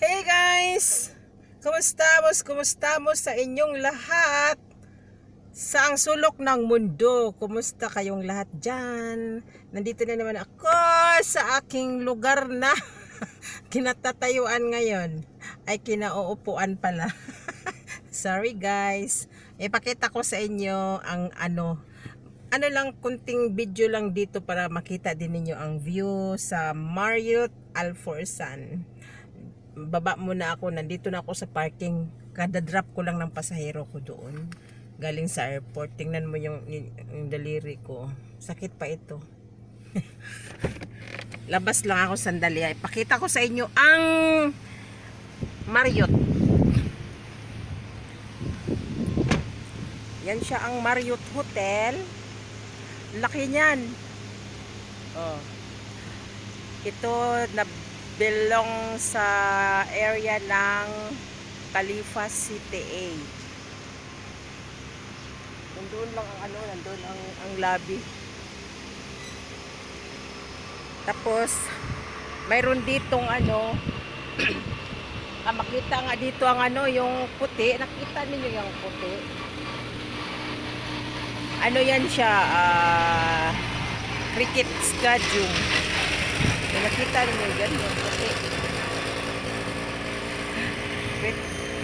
Hey guys! Kumusta sa inyong lahat? Sa ang sulok ng mundo, kumusta kayong lahat dyan? Nandito na naman ako sa aking lugar na kinatatayuan ngayon. Ay kinauupuan pala. Sorry guys. Ipakita ko sa inyo ang ano lang, kunting video lang dito para makita din ninyo ang view sa Marriott Alforsan. Baba muna ako, nandito na ako sa parking. Kada drop ko lang ng pasahero ko doon galing sa airport. Tingnan mo yung daliri ko, sakit pa ito. Labas lang ako sandali. Ipakita ko sa inyo ang Marriott. Yan siya ang Marriott Hotel. Laki niyan. Oh. Ito na belong sa area ng Khalifa City 8. Nandun lang ang nandun ang lobby. Tapos mayroon ditong makita nga dito ang yung puti. Nakita niyo yung puti? Yan siya, cricket stadium. Nakita niyo yan yung puti.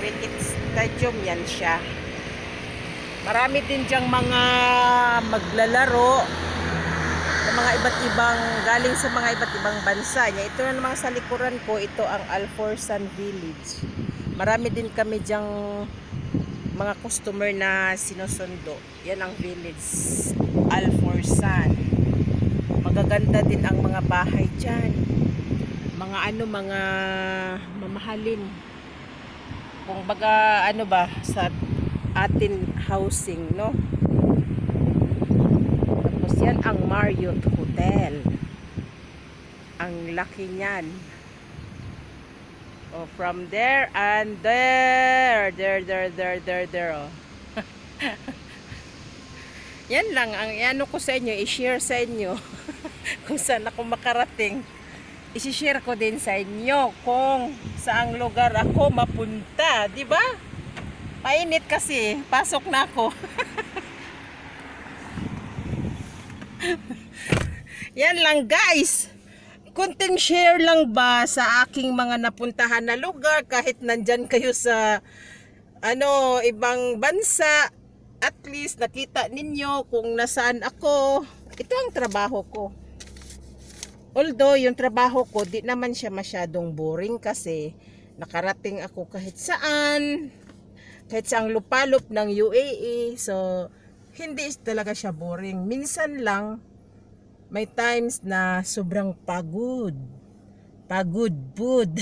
Cricket stadium yan siya. Marami din diyang mga maglalaro sa mga iba't ibang, galing sa mga iba't ibang bansa. Ito na naman sa likuran ko, ito ang Alforsan Village. Marami din kami diyang mga customer na sinusundo. Yan ang village, Alforsan. Magaganda din ang mga bahay dyan. Mga mga mamahalin. Kung baga sa atin housing, no? Tapos yan ang Marriott Hotel. Ang laki niyan. Oh, from there and there. Oh. Yan lang ang ko sa inyo, i-share sa inyo. Kung saan ako makarating, i-share ko din sa inyo kung saang lugar ako mapunta, di ba? Mainit kasi, pasok na ako. Yan lang guys. Kunting share lang ba sa aking mga napuntahan na lugar, kahit nandyan kayo sa ibang bansa, at least nakita ninyo kung nasaan ako. Ito ang trabaho ko. Although yung trabaho ko di naman siya masyadong boring kasi nakarating ako kahit saan, kahit sa ang lupalop ng UAE. So hindi talaga siya boring. Minsan lang may times na sobrang pagod food.